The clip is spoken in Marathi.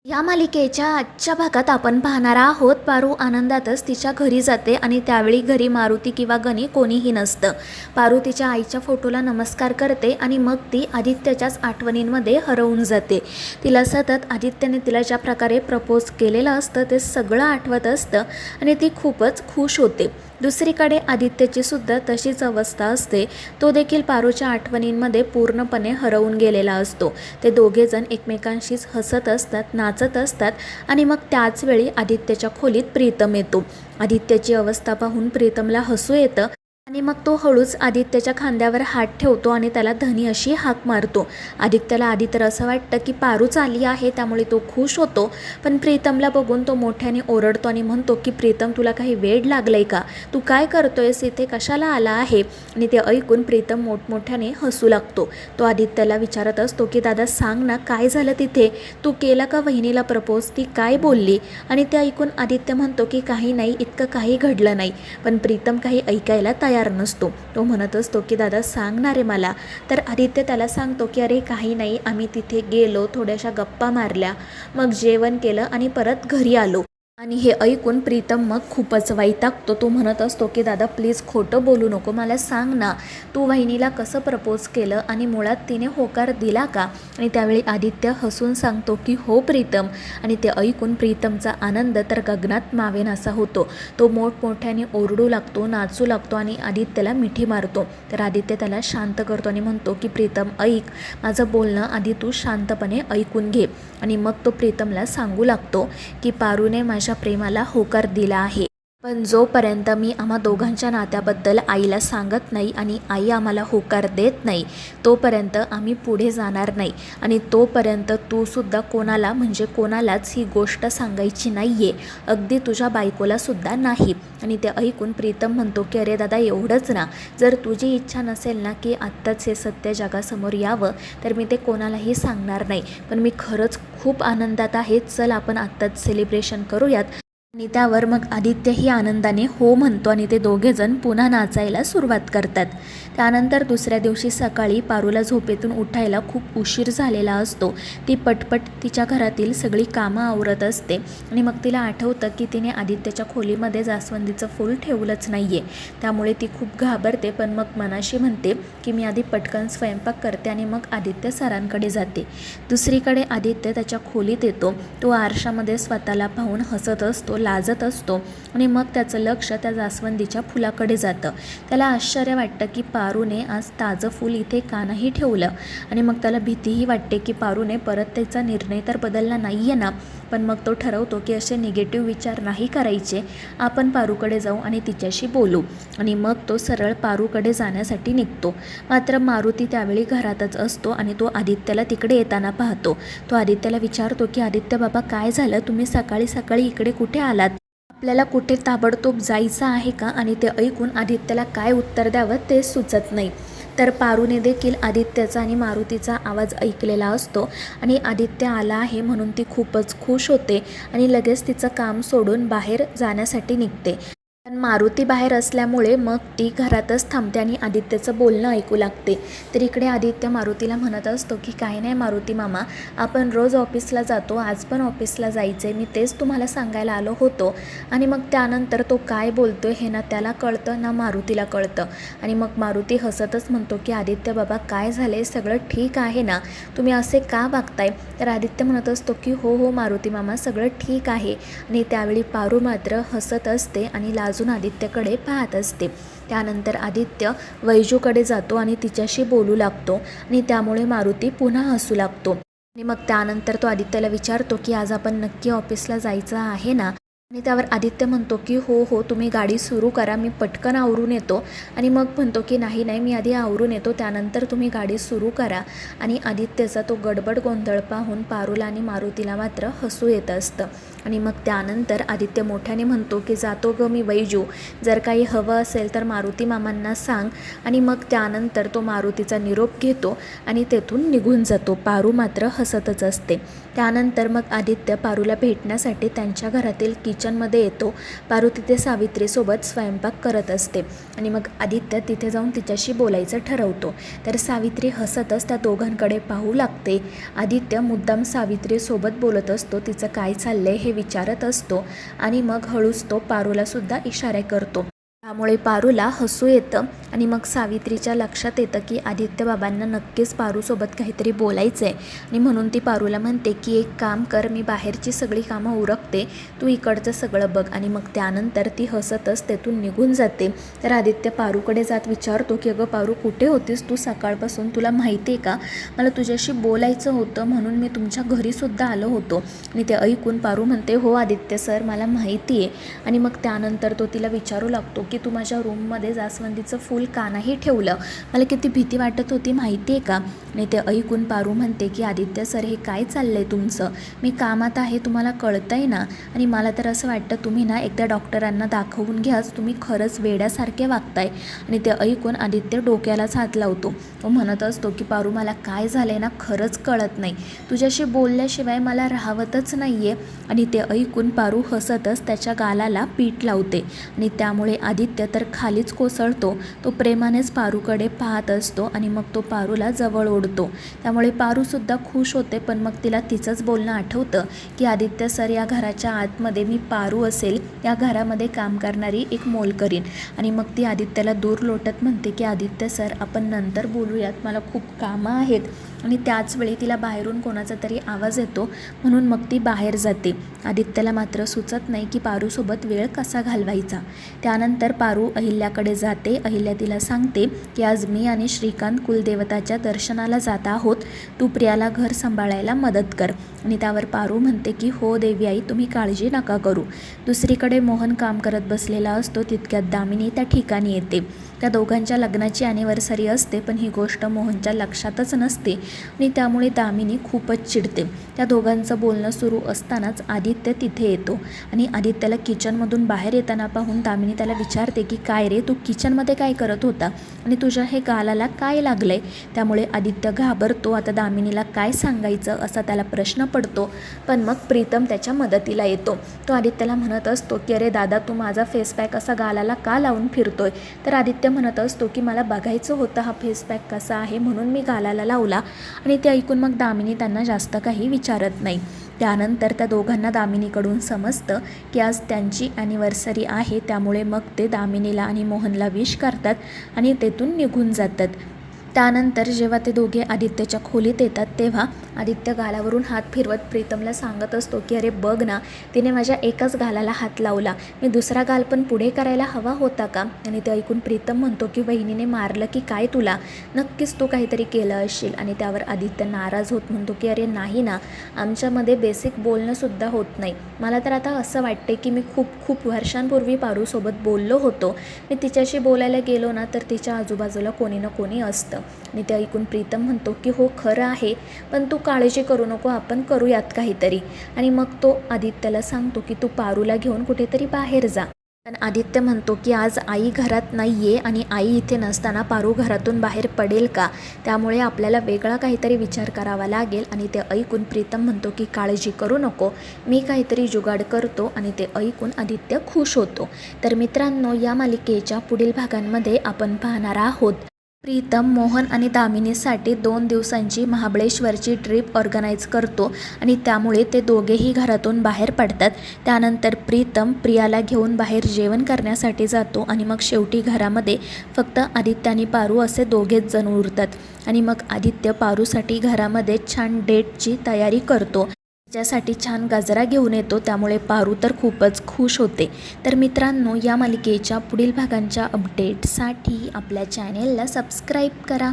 या मालिकेच्या आजच्या भागात आपण पाहणार आहोत पारू आनंदातच तिच्या घरी जाते आणि त्यावेळी घरी मारुती किंवा गणी कोणीही नसतं. पारू तिच्या आईच्या फोटोला नमस्कार करते आणि मग ती आदित्यच्याच आठवणींमध्ये हरवून जाते. तिला सतत आदित्यने तिला ज्या प्रकारे प्रपोज केलेलं असतं ते सगळं आठवत असतं आणि ती खूपच खुश होते. दुसरीकडे आदित्यची सुद्धा तशीच अवस्था असते. तो देखील पारूच्या आठवणींमध्ये पूर्णपणे हरवून गेलेला असतो. ते दोघेजण एकमेकांशीच हसत असतात, नाचत असतात आणि मग त्याच वेळी आदित्यच्या खोलीत प्रीतम येतो. आदित्यची अवस्था पाहून प्रीतमला हसू येतं आणि मग तो हळूच आदित्यच्या खांद्यावर हात ठेवतो आणि त्याला धनी अशी हाक मारतो. आदित्यला आधी तर असं वाटतं की पारूच आली आहे, त्यामुळे तो खुश होतो. पण प्रीतमला बघून तो मोठ्याने ओरडतो आणि म्हणतो की प्रीतम, तुला काही वेड लागलंय का? तू काय करतोयस इथे, कशाला आला आहे? आणि ते ऐकून प्रीतम मोठमोठ्याने हसू लागतो. तो आदित्यला विचारत असतो की दादा सांग ना, काय झालं तिथे? तू केला का वहिनीला प्रपोज? ती काय बोलली? आणि ते ऐकून आदित्य म्हणतो की काही नाही, इतकं काही घडलं नाही. पण प्रीतम काही ऐकायला तयार नसतो. तो म्हणत असतो की दादा सांगणार आहे मला. तर आदित्य त्याला सांगतो की अरे काही नाही, आम्ही तिथे गेलो, थोड्याशा गप्पा मारल्या, मग जेवण केलं आणि परत घरी आलो. आणि हे ऐकून प्रीतम मग खूपच वैतागतो. तो म्हणत असतो की दादा प्लीज खोटं बोलू नको, मला सांग ना, तू वहिनीला कसं प्रपोज केलं आणि मुळात तिने होकार दिला का? आणि त्यावेळी आदित्य हसून सांगतो की हो प्रीतम. आणि ते ऐकून प्रीतमचा आनंद तर गगनात मावेनासा होतो. तो मोठमोठ्याने ओरडू लागतो, नाचू लागतो आणि आदित्यला मिठी मारतो. तर आदित्य त्याला शांत करतो आणि म्हणतो की प्रीतम ऐक, माझं बोलणं आधी तू शांतपणे ऐकून घे. आणि मग तो प्रीतमला सांगू लागतो की पारूने माझ्या प्रेमाला होकार दिला आहे, पण जोपर्यंत मी आम्हा दोघांच्या नात्याबद्दल आईला सांगत नाही आणि आई आम्हाला होकार देत नाही, तोपर्यंत आम्ही पुढे जाणार नाही. आणि तोपर्यंत तू सुद्धा कोणाला म्हणजे कोणालाच ही गोष्ट सांगायची नाही आहे, अगदी तुझ्या बायकोला सुद्धा नाही. आणि ते ऐकून प्रीतम म्हणतो की अरे दादा एवढंच ना, जर तुझी इच्छा नसेल ना की आत्ताच हे सत्य जगासमोर यावं, तर मी ते कोणालाही सांगणार नाही. पण मी खरंच खूप आनंदात आहे, चल आपण आत्ताच सेलिब्रेशन करूयात. आणि त्यावर मग आदित्यही आनंदाने हो म्हणतो आणि ते दोघेजण पुन्हा नाचायला सुरुवात करतात. त्यानंतर दुसऱ्या दिवशी सकाळी पारूला झोपेतून उठायला खूप उशीर झालेला असतो. ती पटपट तिच्या घरातील सगळी कामं आवरत असते आणि मग तिला आठवतं की तिने आदित्यच्या खोलीमध्ये जास्वंदीचं फूल ठेवलंच नाही आहे. त्यामुळे ती खूप घाबरते, पण मग मनाशी म्हणते की मी आधी पटकन स्वयंपाक करते आणि मग आदित्य सरांकडे जाते. दुसरीकडे आदित्य त्याच्या खोलीत येतो. तो आरशामध्ये स्वतःला पाहून हसत असतो, लाजत असतो आणि मग त्याचं लक्ष त्या जास्वंदीच्या फुलाकडे जातं. त्याला आश्चर्य वाटतं की पारूने आज ताजं फूल इथे का नाही ठेवलं? आणि मग त्याला भीतीही वाटते की पारूने परत त्याचा निर्णय तर बदलला नाही आहे ना. पण मग तो ठरवतो की असे निगेटिव्ह विचार नाही करायचे, आपण पारूकडे जाऊ आणि तिच्याशी बोलू. आणि मग तो सरळ पारूकडे जाण्यासाठी निघतो. मात्र मारुती त्यावेळी घरातच असतो आणि तो आदित्यला तिकडे येताना पाहतो. तो आदित्यला विचारतो की आदित्य बाबा काय झालं, तुम्ही सकाळी सकाळी इकडे कुठे आलात? आपल्याला कुठे ताबडतोब जायचं आहे का? आणि ते ऐकून आदित्यला काय उत्तर द्यावं ते सुचत नाही. तर पारूने देखील आदित्यचा आणि मारुतीचा आवाज ऐकलेला असतो आणि आदित्य आला आहे म्हणून ती खूपच खुश होते आणि लगेच तिचं काम सोडून बाहेर जाण्यासाठी निघते. पण मारुती बाहेर असल्यामुळे मग ती घरातच थांबते आणि आदित्यचं बोलणं ऐकू लागते. तर इकडे आदित्य मारुतीला म्हणत असतो की काही नाही मारुती मामा, आपण रोज ऑफिसला जातो, आज पण ऑफिसला जायचं आहे, मी तेच तुम्हाला सांगायला आलो होतो. आणि मग त्यानंतर तो काय बोलतो हे ना त्याला कळतं ना मारुतीला कळतं. आणि मग मारुती हसतच म्हणतो की आदित्य बाबा काय झाले, सगळं ठीक आहे ना, तुम्ही असे का वागताय? तर आदित्य म्हणत असतो की हो हो मारुती मामा, सगळं ठीक आहे. आणि त्यावेळी पारू मात्र हसत असते आणि लाजून आदित्यकडे पाहत असते. त्यानंतर आदित्य वैजूकडे जातो आणि तिच्याशी बोलू लागतो आणि त्यामुळे मारुती पुन्हा हसू लागतो. आणि मग त्यानंतर तो आदित्यला विचारतो की आज आपण नक्की ऑफिसला जायचं आहे ना? आणि त्यावर आदित्य म्हणतो की हो हो, तुम्ही गाडी सुरू करा, मी पटकन आवरून येतो. आणि मग म्हणतो की नाही नाही, मी आधी आवरून येतो, त्यानंतर तुम्ही गाडी सुरू करा. आणि आदित्यचा तो गडबड गोंधळ पाहून पारूला आणि मारुतीला मात्र हसू येत असतं. आणि मग त्यानंतर आदित्य मोठ्याने म्हणतो की जातो ग मी वैजू, जर काही हवं असेल तर मारुती मामांना सांग. आणि मग त्यानंतर तो मारुतीचा निरोप घेतो आणि तेथून निघून जातो. पारू मात्र हसतच असते. त्यानंतर मग आदित्य पारूला भेटण्यासाठी त्यांच्या घरातील किचनमध्ये येतो. पारू तिथे सावित्रीसोबत स्वयंपाक करत असते आणि मग आदित्य तिथे जाऊन तिच्याशी बोलायचं ठरवतो. तर सावित्री हसतच त्या दोघांकडे पाहू लागते. आदित्य मुद्दाम सावित्रीसोबत बोलत असतो, तिचं काय चाललंय हे विचारत असतो आणि मग हळूच तो पारूला सुद्धा इशारे करतो. त्यामुळे पारूला हसू येतं आणि मग सावित्रीच्या लक्षात येतं की आदित्य बाबांना नक्कीच पारूसोबत काहीतरी बोलायचं आहे आणि म्हणून ती पारूला म्हणते की एक काम कर, मी बाहेरची सगळी कामं उरकते, तू इकडचं सगळं बघ. आणि मग त्यानंतर ती हसतच तेथून निघून जाते. तर आदित्य पारूकडे जात विचारतो की अगं पारू, कुठे होतीस तू सकाळपासून? तुला माहिती आहे का, मला तुझ्याशी बोलायचं होतं म्हणून मी तुमच्या घरीसुद्धा आलो होतो. आणि ते ऐकून पारू म्हणते, हो आदित्य सर, मला माहिती आहे. आणि मग त्यानंतर तो तिला विचारू लागतो की तू माझ्या रूममध्ये जास्वंदीचं फूल का नाही ठेवलं, मला किती भीती वाटत होती माहिती आहे का. आणि ते ऐकून पारू म्हणते की आदित्य सर, हे काय चाललं आहे तुमचं, मी कामात आहे, तुम्हाला कळतं आहे ना. आणि मला तर असं वाटतं तुम्ही ना एकदा डॉक्टरांना दाखवून घ्याच, तुम्ही खरंच वेड्यासारखे वागताय. आणि ते ऐकून आदित्य डोक्यालाच हात लावतो. तो म्हणत असतो की पारू, मला काय झालं ना खरंच कळत नाही, तुझ्याशी बोलल्याशिवाय मला राहवतच नाही आहे. आणि ते ऐकून पारू हसतच त्याच्या गालाला पीठ लावते आणि त्यामुळे आदित्य तर खालीच कोसळतो. तो प्रेमानेच पारूकडे पाहत असतो आणि मग तो पारूला जवळ ओढतो. त्यामुळे पारूसुद्धा खुश होते. पण मग तिला तिचंच बोलणं आठवतं की आदित्य सर, या घराच्या आतमध्ये मी पारू असेल, या घरामध्ये काम करणारी एक मोलकरीण. आणि मग ती आदित्यला दूर लोटत म्हणते की आदित्य सर, आपण नंतर बोलूयात, मला खूप कामं आहेत. आणि त्याचवेळी तिला बाहेरून कोणाचा तरी आवाज येतो म्हणून मग ती बाहेर जाते. आदित्यला मात्र सुचत नाही की पारूसोबत वेळ कसा घालवायचा. त्यानंतर पारू अहिल्याकडे जाते. अहिल्या तिला सांगते की आज मी आणि श्रीकांत कुलदेवताच्या दर्शनाला जात आहोत, तू प्रियाला घर सांभाळायला मदत कर. आणि त्यावर पारू म्हणते की हो देवी आई, तुम्ही काळजी नका करू. दुसरीकडे मोहन काम करत बसलेला असतो. तितक्यात दामिनी त्या ठिकाणी येते. त्या दोघांच्या लग्नाची ॲनिव्हर्सरी असते, पण ही गोष्ट मोहनच्या लक्षातच नसते आणि त्यामुळे दामिनी खूपच चिडते. त्या दोघांचं बोलणं सुरू असतानाच आदित्य तिथे येतो आणि आदित्यला किचनमधून बाहेर येताना पाहून दामिनी त्याला विचारते की काय रे, तू किचनमध्ये काय करत होता आणि तुझ्या हे गालाला काय लागलंय. त्यामुळे आदित्य घाबरतो. आता दामिनीला काय सांगायचं असा त्याला प्रश्न पडतो. पण मग प्रीतम त्याच्या मदतीला येतो. तो आदित्यला म्हणत असतो की अरे दादा, तू माझा फेसपॅक असा गालाला का लावून फिरतोय. तर आदित्य म्हणत असतो की मला बघायचं होतं हा फेसपॅक कसा आहे म्हणून मी गालाला लावला. आणि ते ऐकून मग दामिनी त्यांना जास्त काही विचारत नाही. त्यानंतर त्या दोघांना दामिनीकडून समजतं की आज त्यांची ॲनिव्हर्सरी आहे. त्यामुळे मग ते दामिनीला आणि मोहनला विश करतात आणि तेथून निघून जातात. त्यानंतर जेव्हा ते दोघे आदित्यच्या खोलीत येतात तेव्हा आदित्य गालावरून हात फिरवत प्रीतमला सांगत असतो की अरे बघ ना, तिने माझ्या एकाच गालाला हात लावला, मी दुसरा गाल पण पुढे करायला हवा होता का. आणि ते ऐकून प्रीतम म्हणतो की वहिनीने मारलं की काय तुला, नक्कीच तू काहीतरी केलं असशील. आणि त्यावर आदित्य नाराज होत म्हणतो की अरे नाही ना, आमच्यामध्ये बेसिक बोलणंसुद्धा होत नाही. मला तर आता असं वाटते की मी खूप वर्षांपूर्वी पारूसोबत बोललो होतो, मी तिच्याशी बोलायला गेलो ना तर तिच्या आजूबाजूला कोणी ना कोणी असतं. आणि ते ऐकून प्रीतम म्हणतो की हो खरं आहे, पण तू काळजी करू नको, आपण करूयात काहीतरी. आणि मग तो आदित्यला सांगतो की तू पारूला घेऊन कुठेतरी बाहेर जा. पण आदित्य म्हणतो की आज आई घरात नाही आहे आणि आई इथे नसताना पारू घरातून बाहेर पडेल का, त्यामुळे आपल्याला वेगळा काहीतरी विचार करावा लागेल. आणि ते ऐकून प्रीतम म्हणतो की काळजी करू नको, मी काहीतरी जुगाड करतो. आणि ते ऐकून आदित्य खुश होतो. तर मित्रांनो, या मालिकेच्या पुढील भागांमध्ये आपण पाहणार आहोत प्रीतम मोहन आणि दामिनीसाठी 2 दिवसांची महाबळेश्वरची ट्रिप ऑर्गनाईज करतो आणि त्यामुळे ते दोघेही घरातून बाहेर पडतात. त्यानंतर प्रीतम प्रियाला घेऊन बाहेर जेवण करण्यासाठी जातो आणि मग शेवटी घरामध्ये फक्त आदित्य आणि पारू असे दोघेच जण उरतात. आणि मग आदित्य पारूसाठी घरामध्ये छान डेटची तयारी करतो, ज्यासाठी छान गजरा घेऊन येतो. त्यामुळे पारू तर खूपच खुश होते. तर मित्रांनो, या मालिकेच्या पुढील भागांच्या अपडेटसाठी आपल्या चॅनेलला सबस्क्राईब करा.